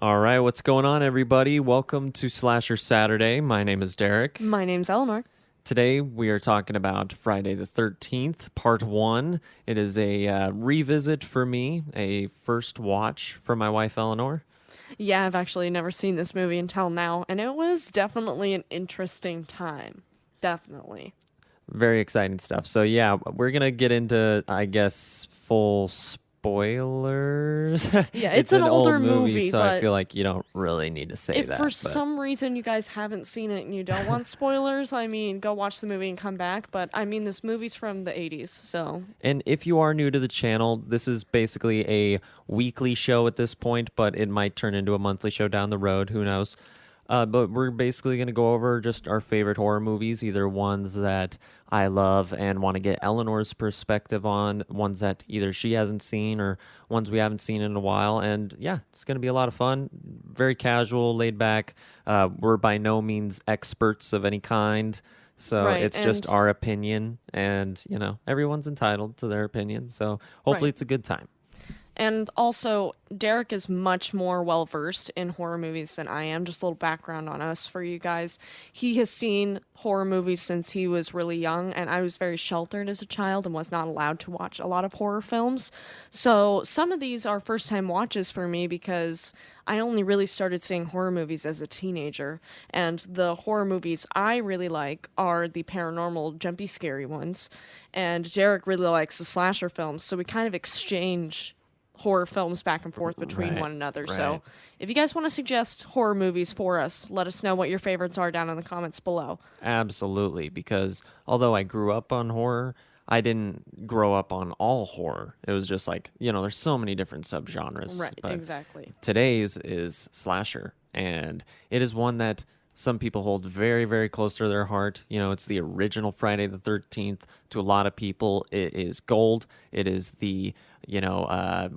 All right, what's going on, everybody? Welcome to Slasher Saturday. My name is Derek. My name's Elinor. Today we are talking about Friday the 13th, Part 1. It is a revisit for me, a first watch for my wife, Elinor. Yeah, I've actually never seen this movie until now, and it was definitely an interesting time. Definitely. Very exciting stuff. So, yeah, we're going to get into, I guess, full spoilers. Yeah, It's it's an an old older movie, movie, so I but feel like you don't really need to say if for that. But some reason you guys haven't seen it and you don't want spoilers, go watch the movie and come back. But this movie's from the 80s, so. And if you are new to the channel, this is basically a weekly show at this point, but it might turn into a monthly show down the road. Who knows? But we're basically going to go over just our favorite horror movies, either ones that I love and want to get Eleanor's perspective on, ones that either she hasn't seen or ones we haven't seen in a while. And yeah, it's going to be a lot of fun. Very casual, laid back. We're by no means experts of any kind. So Right, it's just and. our opinion, and everyone's entitled to their opinion. So hopefully Right. it's a good time. And also, Derek is much more well versed in horror movies than I am. Just a little background on us for you guys. He has seen horror movies since he was really young, and I was very sheltered as a child and was not allowed to watch a lot of horror films. So, some of these are first time watches for me because I only really started seeing horror movies as a teenager. And the horror movies I really like are the paranormal, jumpy, scary ones. And Derek really likes the slasher films, so we kind of exchange horror films back and forth between Right, one another. right. So if you guys want to suggest horror movies for us, let us know what your favorites are down in the comments below. Absolutely, because although I grew up on horror, I didn't grow up on all horror. It was just like, there's so many different subgenres. Right, But exactly. today's is slasher, and it is one that some people hold very, very close to their heart. It's the original Friday the 13th. To a lot of people, it is gold. It is the,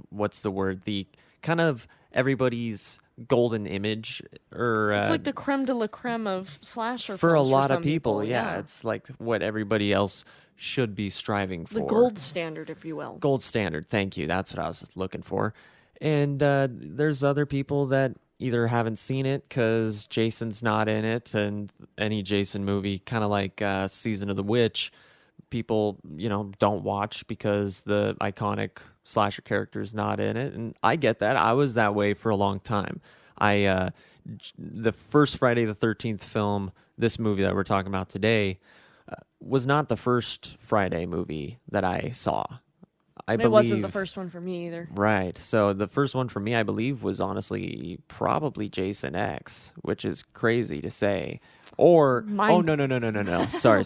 what's the word? The kind of everybody's golden image, or It's like the creme de la creme of slasher for a films lot of some people, yeah, yeah. it's like what everybody else should be striving The for. gold standard, if you will. Gold standard. Thank you. That's what I was looking for. And there's other people that either haven't seen it because Jason's not in it, and any Jason movie, kind of like Season of the Witch, people don't watch because the iconic slasher character is not in it, and I get that. I was that way for a long time. The first Friday the 13th film, this movie that we're talking about today, was not the first Friday movie that I saw. I It believe wasn't the first one for me either. Right. So the first one for me, I believe, was honestly probably Jason X, which is crazy to say. Or oh, Mine. no. Sorry.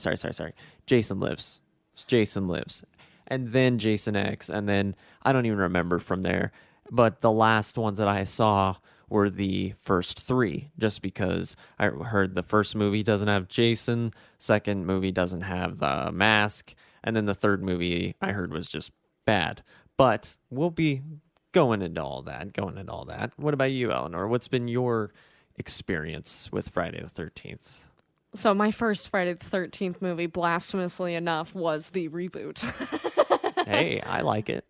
Jason Lives. Jason Lives. And then Jason X, and then I don't even remember from there. But the last ones that I saw were the first three, just because I heard the first movie doesn't have Jason, second movie doesn't have the mask, and then the third movie I heard was just bad. But we'll be going into all that. What about you, Eleanor? What's been your experience with Friday the 13th? So my first Friday the 13th movie, blasphemously enough, was the reboot. Hey, I like it.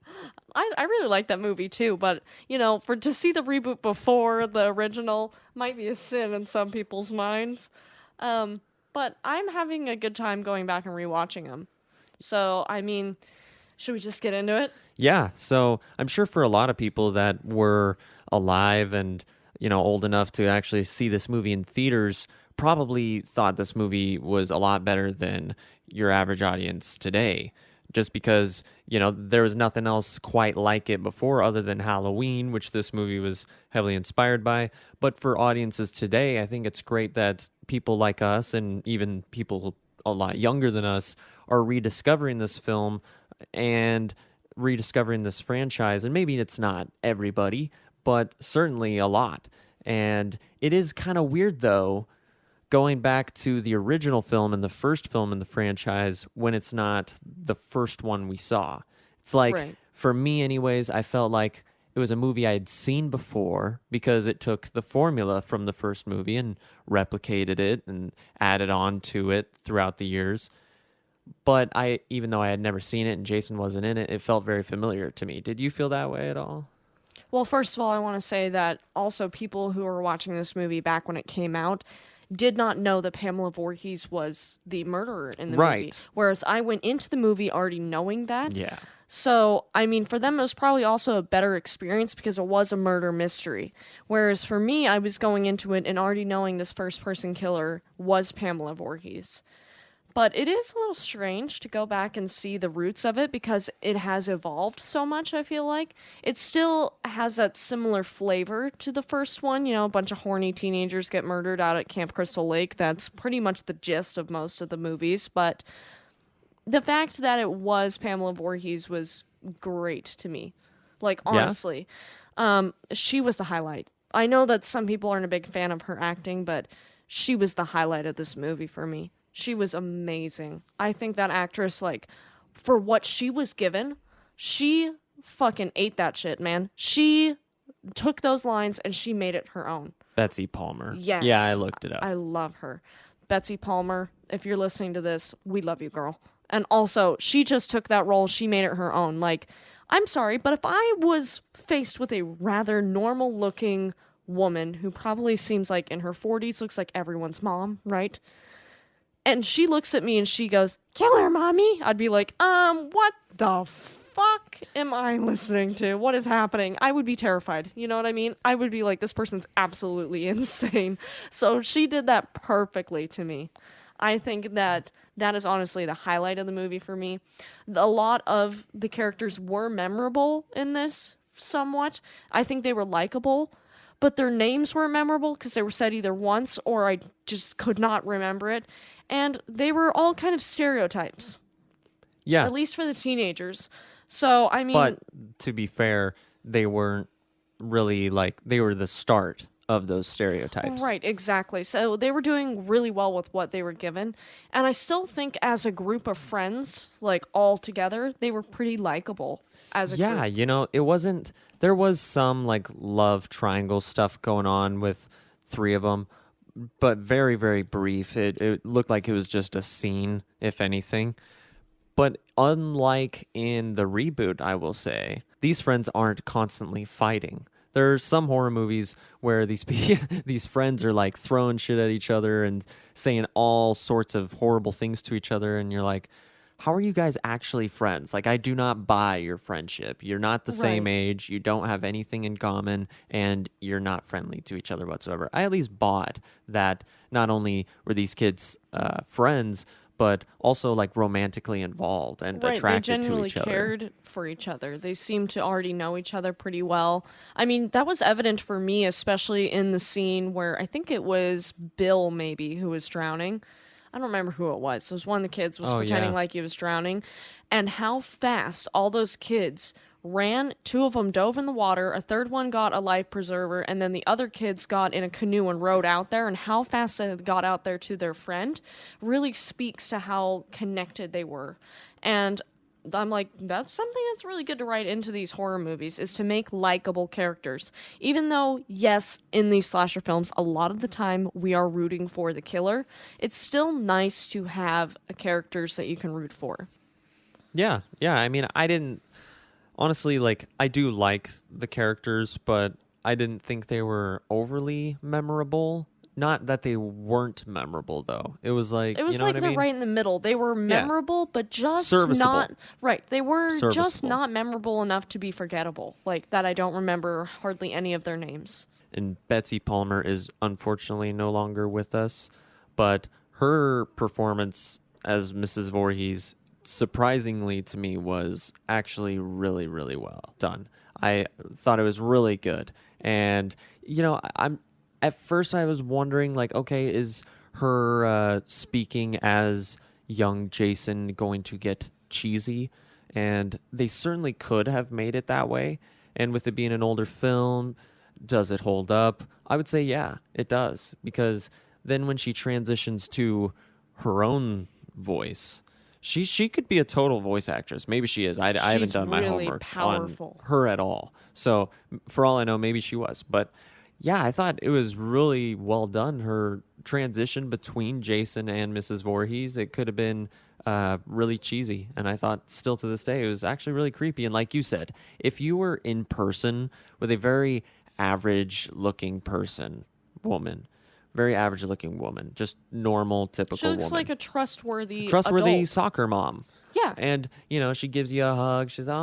I really like that movie too, but for to see the reboot before the original might be a sin in some people's minds. But I'm having a good time going back and rewatching them. So should we just get into it? Yeah, so I'm sure for a lot of people that were alive and, old enough to actually see this movie in theaters, probably thought this movie was a lot better than your average audience today. Just because, there was nothing else quite like it before other than Halloween, which this movie was heavily inspired by. But for audiences today, I think it's great that people like us and even people a lot younger than us are rediscovering this film and rediscovering this franchise. And maybe it's not everybody, but certainly a lot. And it is kind of weird, though, going back to the original film and the first film in the franchise when it's not the first one we saw. It's like, Right. for me anyways, I felt like it was a movie I had seen before because it took the formula from the first movie and replicated it and added on to it throughout the years. But even though I had never seen it and Jason wasn't in it, it felt very familiar to me. Did you feel that way at all? Well, first of all, I want to say that also people who were watching this movie back when it came out did not know that Pamela Voorhees was the murderer in the movie. Right. Whereas I went into the movie already knowing that. Yeah. So, I mean, for them, it was probably also a better experience because it was a murder mystery. Whereas for me, I was going into it and already knowing this first person killer was Pamela Voorhees. But it is a little strange to go back and see the roots of it because it has evolved so much, I feel like. It still has that similar flavor to the first one. You know, a bunch of horny teenagers get murdered out at Camp Crystal Lake. That's pretty much the gist of most of the movies. But the fact that it was Pamela Voorhees was great to me. Like, Yeah. honestly, she was the highlight. I know that some people aren't a big fan of her acting, but she was the highlight of this movie for me. She was amazing. I think that actress, like, for what she was given, she fucking ate that shit, man. She took those lines and she made it her own. Betsy Palmer. Yes. Yeah, I looked it up. I love her. Betsy Palmer, if you're listening to this, we love you, girl. And also, she just took that role, she made it her own. Like, I'm sorry, but if I was faced with a rather normal looking woman who probably seems like in her 40s, looks like everyone's mom, right? And she looks at me and she goes, "Kill her, mommy." I'd be like, what the fuck am I listening to? What is happening? I would be terrified. You know what I mean? I would be like, this person's absolutely insane. So she did that perfectly to me. I think that that is honestly the highlight of the movie for me. A lot of the characters were memorable in this somewhat. I think they were likable, but their names were memorable because they were said either once or I just could not remember it. And they were all kind of stereotypes, Yeah. at least for the teenagers. So, I mean, But to be fair, they weren't really like, they were the start of those stereotypes. right, exactly. So they were doing really well with what they were given. And I still think as a group of friends, like all together, they were pretty likable as a Yeah, group. you know, it wasn't, there was some like love triangle stuff going on with three of them, but very, very brief. It looked like it was just a scene, if anything. But unlike in the reboot, I will say, these friends aren't constantly fighting. There are some horror movies where these these friends are like throwing shit at each other and saying all sorts of horrible things to each other, and you're like, how are you guys actually friends? Like, I do not buy your friendship. You're not the same Right. age. You don't have anything in common, and you're not friendly to each other whatsoever. I at least bought that not only were these kids friends, but also like romantically involved and Right, they attracted to genuinely each other. cared for each other. They seemed to already know each other pretty well. I mean, that was evident for me, especially in the scene where I think it was Bill, maybe, who was drowning. I don't remember who it was. It was one of the kids was Oh, pretending yeah. like he was drowning, and how fast all those kids ran. Two of them dove in the water. A third one got a life preserver, and then the other kids got in a canoe and rowed out there. And how fast they got out there to their friend really speaks to how connected they were. And I'm like, that's something that's really good to write into these horror movies is to make likable characters. Even though, yes, in these slasher films, a lot of the time we are rooting for the killer, it's still nice to have characters that you can root for. Yeah, yeah. I mean, I didn't honestly like. I do like the characters, but I didn't think they were overly memorable. Not that they weren't memorable, though. It was like, It you was know like what I they're mean? right in the middle. They were Yeah, memorable, but just serviceable, not right. They were just serviceable. not memorable enough to be forgettable. Like that, I don't remember hardly any of their names. And Betsy Palmer is unfortunately no longer with us, but her performance as Mrs. Voorhees, surprisingly to me, was actually really, really well done. I thought it was really good, and you know, I'm at first I was wondering like, okay, is her speaking as young Jason going to get cheesy? And they certainly could have made it that way. And with it being an older film, does it hold up? I would say, yeah, it does. Because then when she transitions to her own voice, she could be a total voice actress. Maybe she is. I haven't She's done my really homework on powerful. her at all. So for all I know, maybe she was. But Yeah, I thought it was really well done. Her transition between Jason and Mrs. Voorhees, it could have been really cheesy. And I thought still to this day, it was actually really creepy. And like you said, if you were in person with a very average looking woman, very average looking woman, just normal, She typical looks like woman, a trustworthy trustworthy adult. soccer mom. Yeah, And she gives you a hug. She's, "Oh,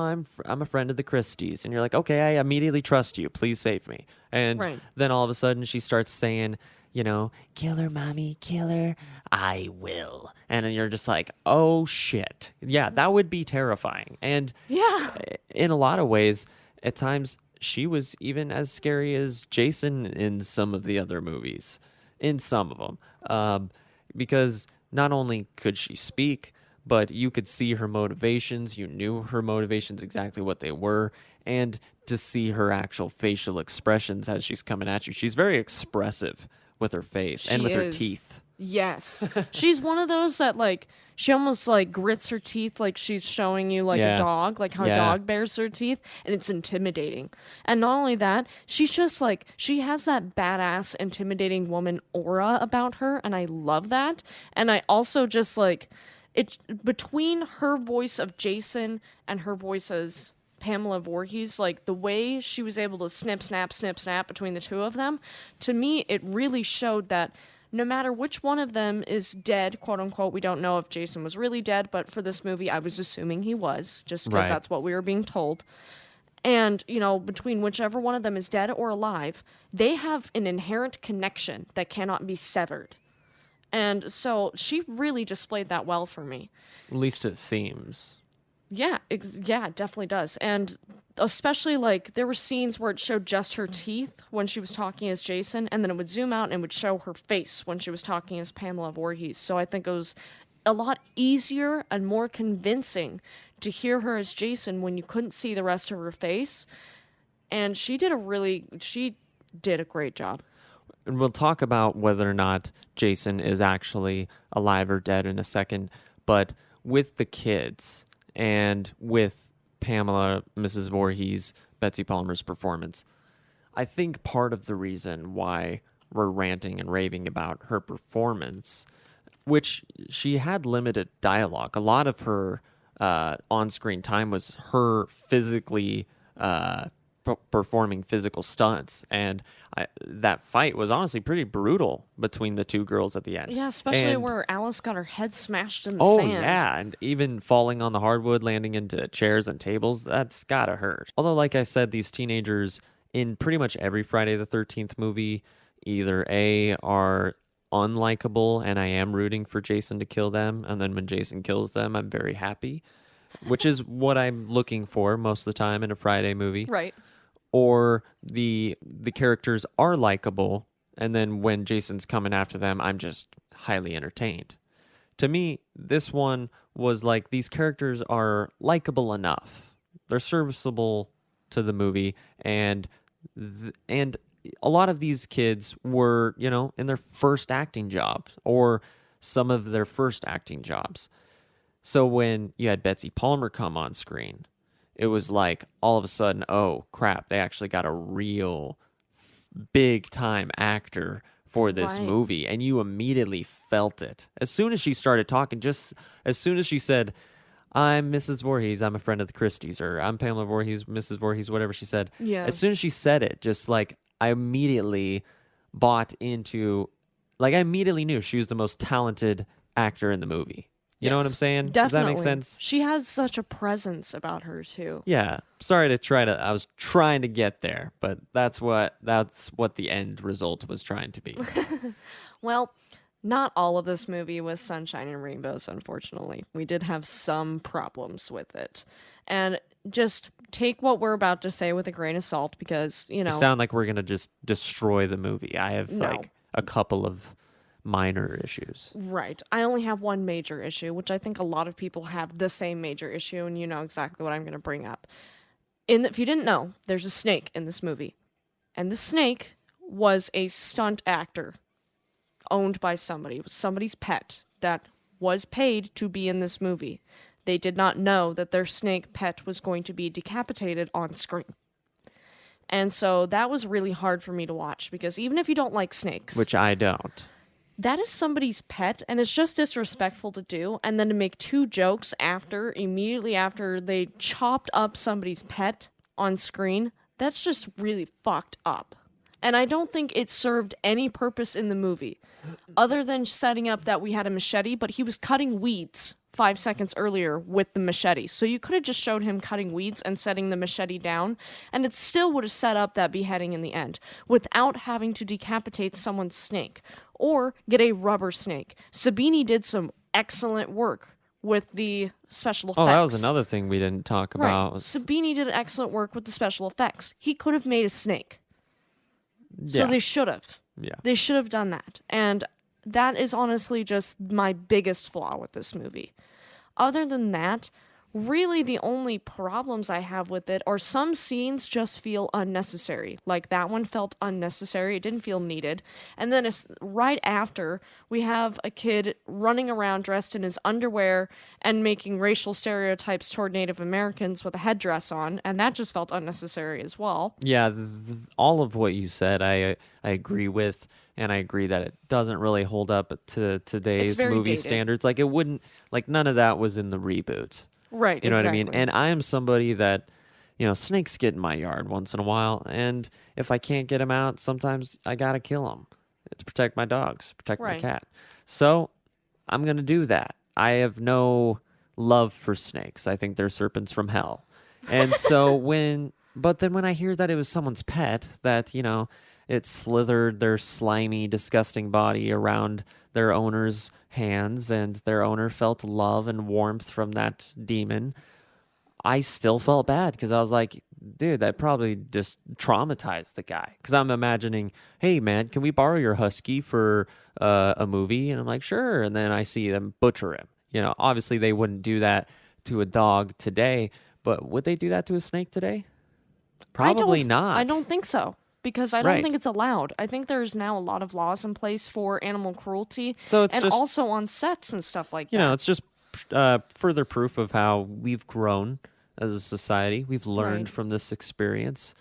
I'm a friend of the Christies," and you're like, "Okay, I immediately trust you. Please save me." And right. then all of a sudden, she starts saying, "Kill her, mommy, kill her. I will." And then you're just like, "Oh shit, yeah, that would be terrifying." And Yeah. in a lot of ways, at times, she was even as scary as Jason in some of the other movies, in some of them, because not only could she speak, but you could see her motivations. You knew her motivations exactly what they were, and to see her actual facial expressions as she's coming at you, she's very expressive with her face and She with her is. teeth. Yes. She's one of those that like she almost like grits her teeth like she's showing you like a Yeah, dog, like how a yeah, dog bares her teeth, and it's intimidating. And not only that, she's just like she has that badass intimidating woman aura about her, and I love that. And I also just like it between her voice of Jason and her voice as Pamela Voorhees, like the way she was able to snip, snap, snip, snap between the two of them, to me, it really showed that no matter which one of them is dead, quote unquote, we don't know if Jason was really dead, but for this movie, I was assuming he was, just because right. that's what we were being told. And, between whichever one of them is dead or alive, they have an inherent connection that cannot be severed. And so she really displayed that well for me. At least it seems. Yeah, yeah, it definitely does. And especially like there were scenes where it showed just her teeth when she was talking as Jason, and then it would zoom out and it would show her face when she was talking as Pamela Voorhees. So I think it was a lot easier and more convincing to hear her as Jason when you couldn't see the rest of her face. And she did a great job. And we'll talk about whether or not Jason is actually alive or dead in a second. But with the kids and with Pamela, Mrs. Voorhees, Betsy Palmer's performance, I think part of the reason why we're ranting and raving about her performance, which she had limited dialogue, a lot of her on-screen time was her physically performing physical stunts, and that fight was honestly pretty brutal between the two girls at the end. Yeah, especially And where Alice got her head smashed in the oh sand. yeah, and even falling on the hardwood, landing into chairs and tables, that's gotta hurt. Although, like I said, these teenagers in pretty much every Friday the 13th movie either A, are unlikable and I am rooting for Jason to kill them, and then when Jason kills them, I'm very happy, which is what I'm looking for most of the time in a Friday movie. Right. Or the characters are likable, and then when Jason's coming after them, I'm just highly entertained. To me, this one was like these characters are likable enough. They're serviceable to the movie, and a lot of these kids were, in their first acting job or some of their first acting jobs. So when you had Betsy Palmer come on screen, it was like all of a sudden, oh crap, they actually got a real big time actor for this Right. movie, and you immediately felt it. As soon as she started talking, just as soon as she said, "I'm Mrs. Voorhees, I'm a friend of the Christies," or "I'm Pamela Voorhees, Mrs. Voorhees," whatever she said, Yeah. as soon as she said it, just like I immediately bought into, like I immediately knew she was the most talented actor in the movie. You know what I'm Yes, saying? Does that make definitely. sense? She has such a presence about her too. Yeah. Sorry I was trying to get there, but that's what the end result was trying to be. Well, not all of this movie was sunshine and rainbows, unfortunately. We did have some problems with it. And just take what we're about to say with a grain of salt because, You sound like we're going to just destroy the movie. I have no. like a couple of minor issues. Right. I only have one major issue, which I think a lot of people have the same major issue, and you know exactly what I'm going to bring up. If you didn't know, there's a snake in this movie. And the snake was a stunt actor owned by somebody. It was somebody's pet that was paid to be in this movie. They did not know that their snake pet was going to be decapitated on screen. And so that was really hard for me to watch because even if you don't like snakes, Which I don't. that is somebody's pet and it's just disrespectful to do. And then to make two jokes immediately after they chopped up somebody's pet on screen, that's just really fucked up. And I don't think it served any purpose in the movie other than setting up that we had a machete, but he was cutting weeds 5 seconds earlier with the machete. So you could have just showed him cutting weeds and setting the machete down, and it still would have set up that beheading in the end without having to decapitate someone's snake or get a rubber snake. Sabini did some excellent work with the special effects. Oh, that was another thing we didn't talk Right. about. Sabini did excellent work with the special effects. He could have made a snake. So Yeah. they should have. Yeah. They should have done that. And that is honestly just my biggest flaw with this movie. Other than that, really the only problems I have with it are some scenes just feel unnecessary. Like that one felt unnecessary. It didn't feel needed. And then right after, we have a kid running around dressed in his underwear and making racial stereotypes toward Native Americans with a headdress on. And that just felt unnecessary as well. Yeah, all of what you said, I agree with, and I agree that it doesn't really hold up to today's very movie dated. standards. Like it wouldn't, like none of that was in the reboot. Right, You know what I mean? exactly. And I am somebody that, snakes get in my yard once in a while, and if I can't get them out, sometimes I gotta kill them to protect my dogs, protect my Right. cat. So I'm gonna do that. I have no love for snakes. I think they're serpents from hell. And so but then when I hear that it was someone's pet, that, it slithered their slimy, disgusting body around their owner's hands and their owner felt love and warmth from that demon, I still felt bad because I was like, dude, that probably just traumatized the guy. Because I'm imagining, hey, man, can we borrow your husky for a movie? And I'm like, sure. And then I see them butcher him. Obviously they wouldn't do that to a dog today, but would they do that to a snake today? Probably not. I don't think so. Because I don't Right. think it's allowed. I think there's now a lot of laws in place for animal cruelty. So it's and just, also on sets and stuff like that. it's just further proof of how we've grown as a society. We've learned Right. from this experience.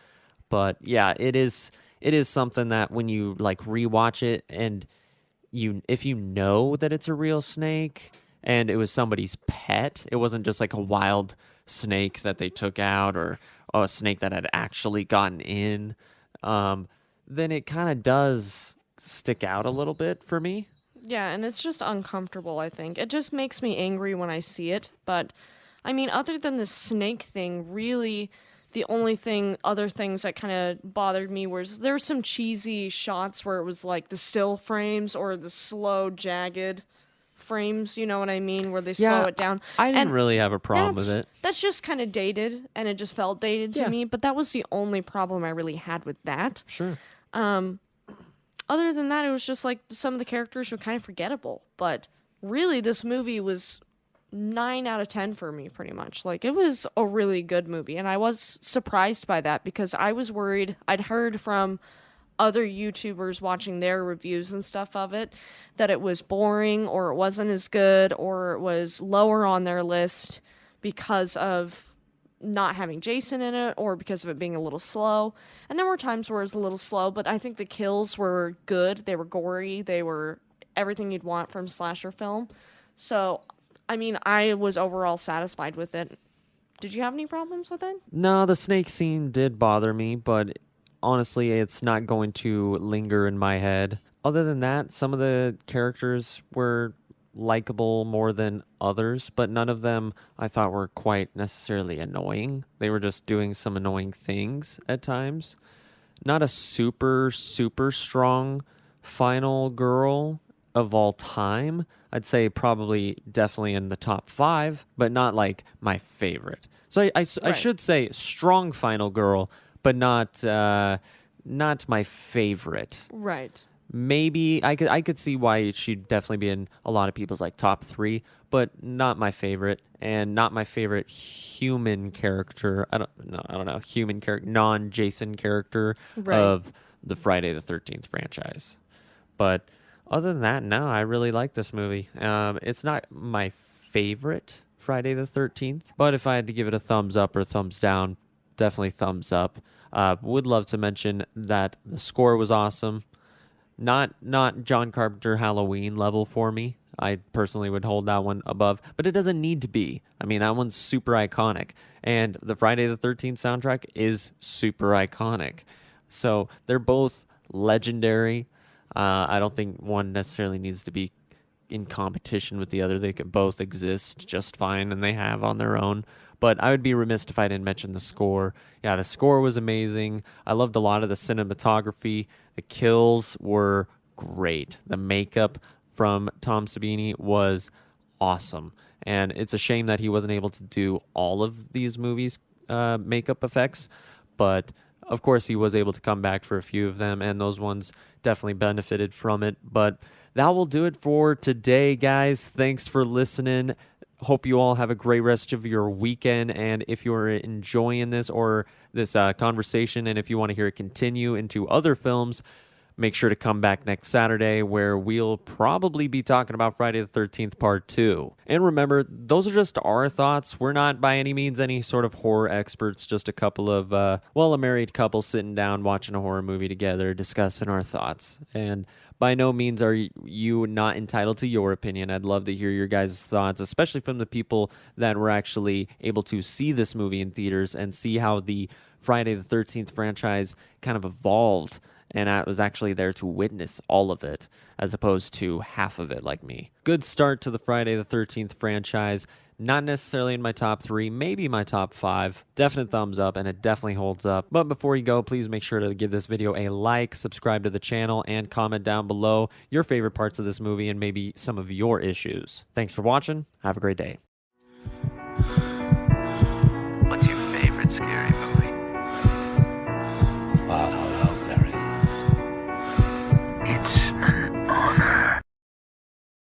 But yeah, it is something that when you like rewatch it and if you know that it's a real snake and it was somebody's pet, it wasn't just like a wild snake that they took out or a snake that had actually gotten in, then it kind of does stick out a little bit for me. Yeah, and it's just uncomfortable, I think. It just makes me angry when I see it. But, I mean, other than the snake thing, really, the only other things that kind of bothered me was there were some cheesy shots where it was like the still frames or the slow, jagged frames, you know what I mean, where they slow it down. I didn't And really have a problem with it. That's just kind of dated, and it just felt dated to Yeah. me. But that was the only problem I really had with that. Sure. Other than that, it was just like some of the characters were kind of forgettable. But really, this movie was 9 out of 10 for me, pretty much. Like, it was a really good movie, and I was surprised by that because I was worried. I'd heard from other YouTubers watching their reviews and stuff of it that it was boring or it wasn't as good or it was lower on their list because of not having Jason in it or because of it being a little slow. And there were times where it was a little slow, but I think the kills were good. They were gory. They were everything you'd want from slasher film. So, I mean, I was overall satisfied with it. Did you have any problems with it? No, the snake scene did bother me, but honestly, it's not going to linger in my head. Other than that, some of the characters were likable more than others, but none of them I thought were quite necessarily annoying. They were just doing some annoying things at times. Not a super, super strong final girl of all time. I'd say probably definitely in the top 5, but not like my favorite. So I Right. should say strong final girl, but not my favorite. Right. Maybe I could see why she'd definitely be in a lot of people's like top 3, but not my favorite, and not my favorite human character. I don't know, human character, non-Jason character Right. of the Friday the 13th franchise. But other than that, no, I really like this movie. It's not my favorite Friday the 13th, but if I had to give it a thumbs up or thumbs down, definitely thumbs up. Would love to mention that the score was awesome. Not John Carpenter Halloween level for me. I personally would hold that one above, but it doesn't need to be. I mean, that one's super iconic, and the Friday the 13th soundtrack is super iconic. So they're both legendary. I don't think one necessarily needs to be in competition with the other. They could both exist just fine, and they have on their own. But I would be remiss if I didn't mention the score. Yeah, the score was amazing. I loved a lot of the cinematography. The kills were great. The makeup from Tom Savini was awesome. And it's a shame that he wasn't able to do all of these movies' makeup effects. But of course, he was able to come back for a few of them, and those ones definitely benefited from it. But that will do it for today, guys. Thanks for listening. Hope you all have a great rest of your weekend. And if you're enjoying this or this conversation, and if you want to hear it continue into other films, make sure to come back next Saturday where we'll probably be talking about Friday the 13th Part 2. And remember, those are just our thoughts. We're not by any means any sort of horror experts, just a couple of, a married couple sitting down watching a horror movie together, discussing our thoughts. And by no means are you not entitled to your opinion. I'd love to hear your guys' thoughts, especially from the people that were actually able to see this movie in theaters and see how the Friday the 13th franchise kind of evolved. And I was actually there to witness all of it, as opposed to half of it like me. Good start to the Friday the 13th franchise. Not necessarily in my top 3, maybe my top 5. Definite thumbs up, and it definitely holds up. But before you go, please make sure to give this video a like, subscribe to the channel, and comment down below your favorite parts of this movie and maybe some of your issues. Thanks for watching. Have a great day.